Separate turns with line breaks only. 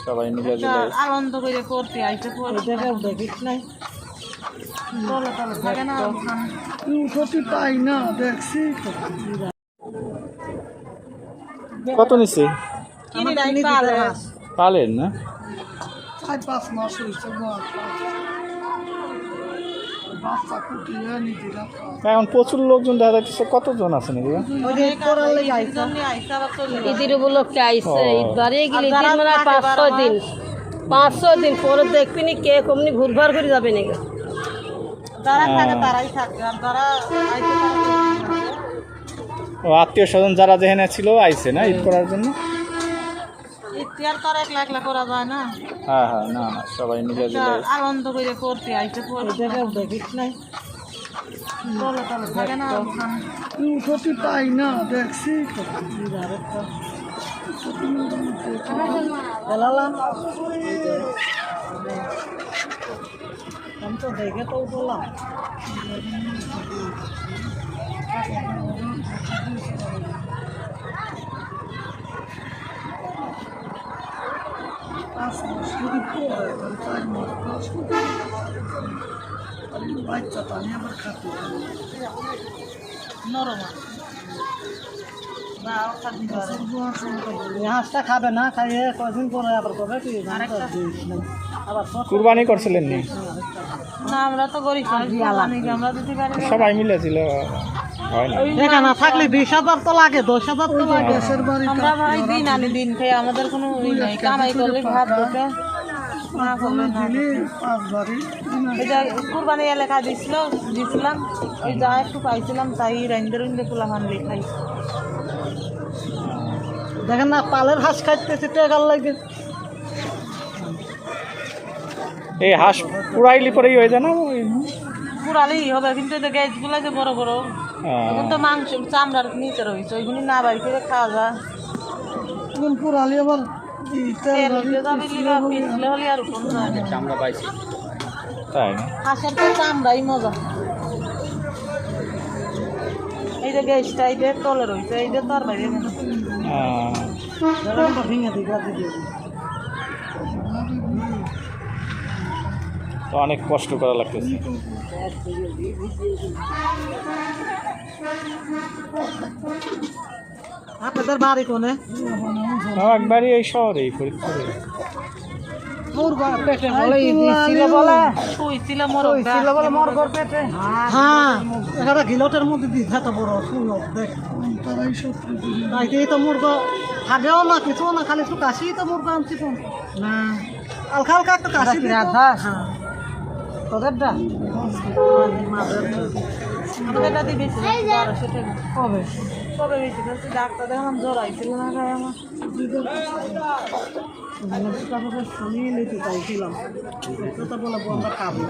সবাই মিলে দিলে
আনন্দ করে করতে আইতে দেখিস নাই থাকে না পাই না দেখছি
কত নিচ্ছে পালেন না
4-5 মাস হয়েছে
এখন প্রচুর লোকজন দেখা যাচ্ছে কতজন আছে নাকি
ঈদের উপলক্ষে আইসে ঈদ বাড়িয়ে গেলে 5-6 দিন পরে দেখবি নি কে কমনি ঘুরবার করে যাবে নাকি
তারাই থাকে আর তারা
আত্মীয় স্বজন যারা যেখানে ছিল আইছে না ঈদ করার জন্য
ইতিহার তার একলা একলা করা যায় না
হ্যাঁ হ্যাঁ না না সবাই মিলে দিলে
আনন্দ করে করতে আইতে দেখিস নাই থাকে না পাই না দেখছি আমি তো দেখে তো বললাম বাচ্চাটা আমি আবার খাতে নরম হাঁসটা খাবে না খাইয়ে কদিন পরে আবার কবে কি
কুরবানি করছিলেন নি
না আমরা তো গরিব আমরা দিতে পারি
সবাই মিলে ছিল হয় না
না থাকলে 20,000 তো লাগে 10,000 তো লাগে আমরা ভাই দিন আনি দিন খাই আমাদের কোনো নাই কামাই করলে ভাত দিতে না করলে না এই যে কুরবানি এলাকা দিছিলাম ওই যা একটু পাইছিলাম তাই রাইন্দে পোলা মানলে খাই দেখেন না পালের হাঁস খাইতেছে টেকার লাগে
এই হাঁস পুরাইলি পরেই হয়ে যায় না
পুরালেই হবে কিন্তু গ্যাসগুলো যে বড় বড় এখন তো মাংস চামড়ার নিচে রয়েছে ওইগুলি না বাড়ি করে খাওয়া যায় এখন পুরালি আবার
চামড়া পাইছি তাই না
হাঁসের তো চামড়াই মজা এই যে গ্যাসটা এই যে তলে রয়েছে এই যে তার বাইরে ভেঙে
তো অনেক কষ্ট করা লাগতেছে
আপনাদের বাড়ি কোনে
একবারই এই শহরেই ফরিদপুরে
গিলটের মধ্যে দিতে বড় তো মুরগ হাগেও না কিছু না খালি একটু কাশি তো মুরগ আনছি তো না হালকা হালকা একটা কাশি রাধা তোদেরটা এটা দিয়ে বেশি 1200 টাকা কবে কবে বেশি ডাক্তার দেখালাম জ্বর আইছিল না খাই আমার আমি নিতে চাইছিলাম বলে আমরা খাবো